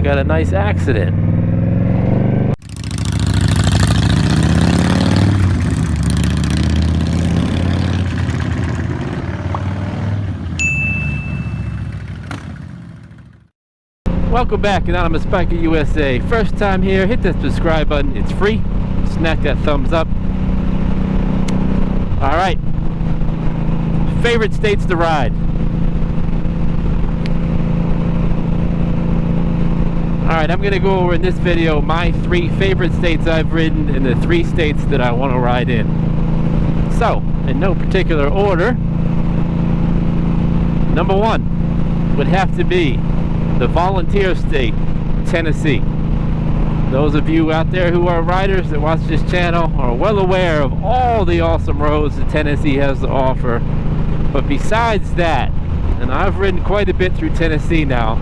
got a nice accident. Welcome back, Anonymous Biker USA. First time here, hit that subscribe button. It's free. Smack that thumbs up. Alright. Favorite states to ride. Alright, I'm going to go over in this video my 3 favorite states I've ridden and the 3 states that I want to ride in. So, in no particular order, number 1 would have to be the volunteer state, Tennessee. Those of you out there who are riders that watch this channel are well aware of all the awesome roads that Tennessee has to offer. But besides that, and I've ridden quite a bit through Tennessee now,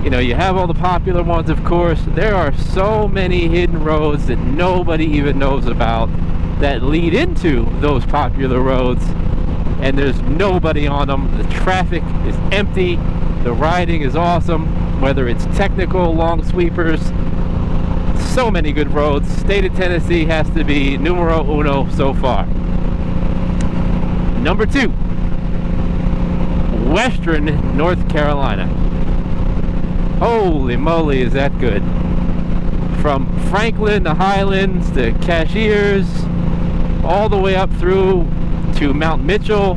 you know, you have all the popular ones, of course. There are so many hidden roads that nobody even knows about that lead into those popular roads, and there's nobody on them. The traffic is empty. The riding is awesome, whether it's technical, long sweepers, so many good roads. State of Tennessee has to be numero uno so far. Number 2, Western North Carolina. Holy moly, is that good. From Franklin to Highlands to Cashiers, all the way up through to Mount Mitchell.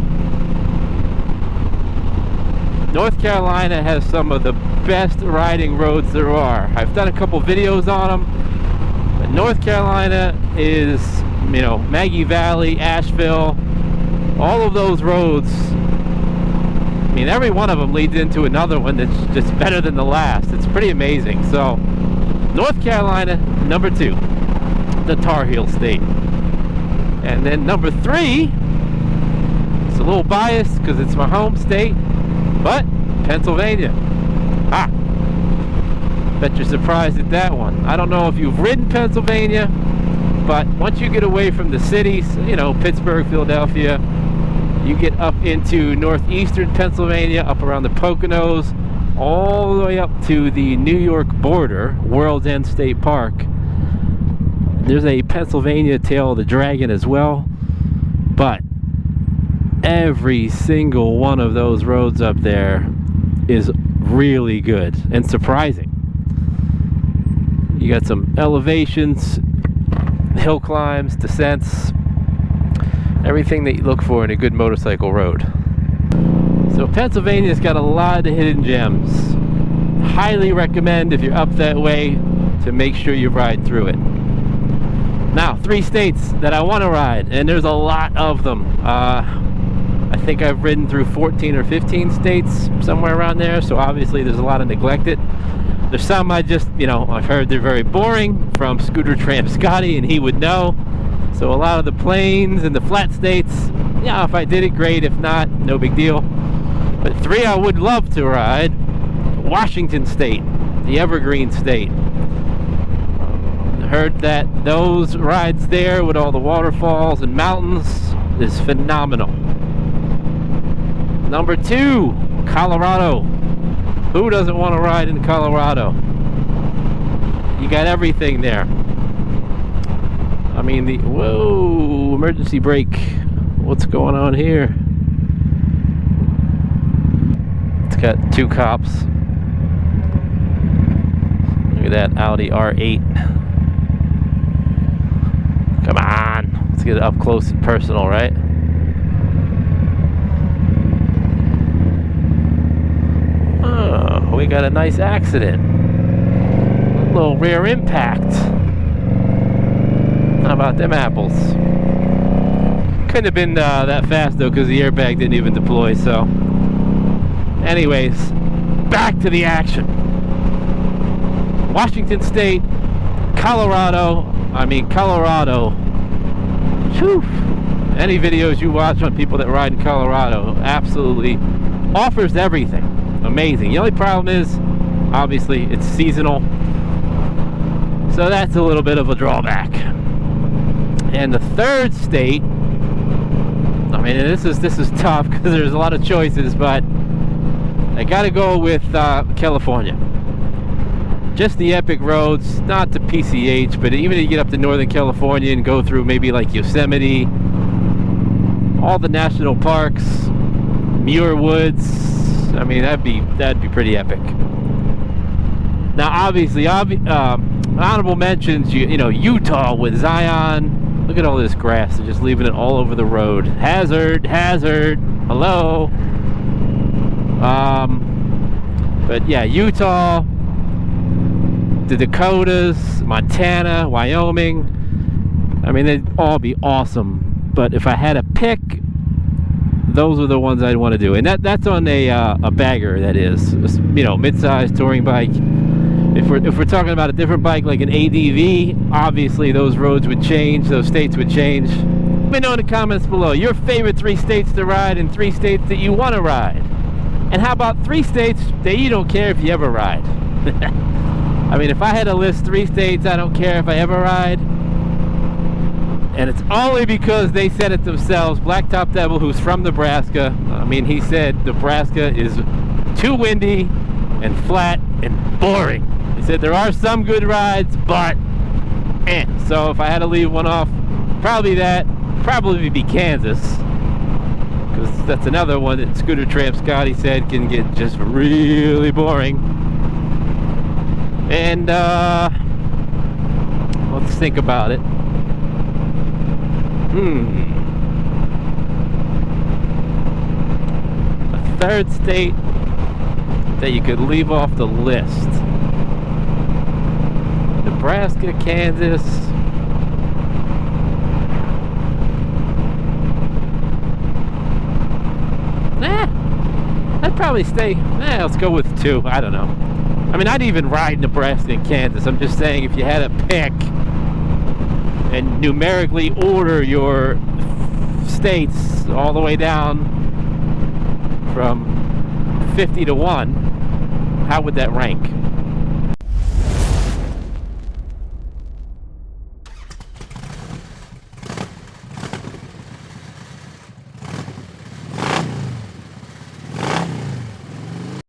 North Carolina has some of the best riding roads there are. I've done a couple videos on them, but North Carolina is, you know, Maggie Valley, Asheville, all of those roads. I mean, every one of them leads into another one that's just better than the last. It's pretty amazing. So, North Carolina, number 2, the Tar Heel State. And then number 3, it's a little biased because it's my home state, but Pennsylvania. Bet you're surprised at that one. I don't know if you've ridden Pennsylvania, but once you get away from the cities, you know, Pittsburgh, Philadelphia, you get up into northeastern Pennsylvania, up around the Poconos, all the way up to the New York border, World's End State Park. There's a Pennsylvania Tail of the Dragon as well, but every single one of those roads up there is really good and surprising. You got some elevations, hill climbs, descents, everything that you look for in a good motorcycle road. So Pennsylvania's got a lot of hidden gems. Highly recommend, if you're up that way, to make sure you ride through it. Now, 3 states that I want to ride, and there's a lot of them. I think I've ridden through 14 or 15 states, somewhere around there, so obviously there's a lot of neglected. There's some I just, you know, I've heard they're very boring, from Scooter Tramp Scotty, and he would know. So a lot of the plains and the flat states, yeah, if I did it, great. If not, no big deal. But 3 I would love to ride: Washington State, the Evergreen State. Heard that those rides there with all the waterfalls and mountains is phenomenal. Number 2, Colorado. Who doesn't want to ride in Colorado? You got everything there. I mean, whoa, emergency brake. What's going on here? It's got 2 cops. Look at that Audi R8. Come on, let's get it up close and personal, right? Oh, we got a nice accident. A little rear impact. How about them apples? Couldn't have been that fast though, because the airbag didn't even deploy. So anyways, back to the action. Washington State, Colorado. Colorado. Whew. Any videos you watch on people that ride in Colorado absolutely offers everything. Amazing. The only problem is, obviously, it's seasonal, so that's a little bit of a drawback. And the 3rd state, I mean, this is tough because there's a lot of choices, but I gotta go with California. just the epic roads, not to PCH, but even if you get up to Northern California and go through maybe like Yosemite, all the national parks, Muir Woods, I mean, that'd be pretty epic. Now, obviously, honorable mentions, you know, Utah with Zion. Look at all this grass. They're just leaving it all over the road. Hazard, hazard, hello. But yeah, Utah, the Dakotas, Montana, Wyoming. I mean, they'd all be awesome. But if I had to pick, those are the ones I'd want to do. And that's on a bagger, that is. You know, mid-size touring bike. If we're talking about a different bike like an ADV, obviously those roads would change, those states would change. Let me know in the comments below your favorite 3 states to ride and 3 states that you want to ride. And how about 3 states that you don't care if you ever ride? I mean, if I had to list 3 states I don't care if I ever ride, and it's only because they said it themselves. Blacktop Devil, who's from Nebraska, I mean, he said Nebraska is too windy and flat and boring. He said there are some good rides, but so if I had to leave one off, probably be Kansas, because that's another one that Scooter Tramp Scotty said can get just really boring. And let's think about it. A third state that you could leave off the list. Nebraska, Kansas. I'd probably stay. Let's go with 2. I don't know. I mean, I'd even ride Nebraska and Kansas. I'm just saying, if you had to pick and numerically order your states all the way down from 50 to 1, how would that rank?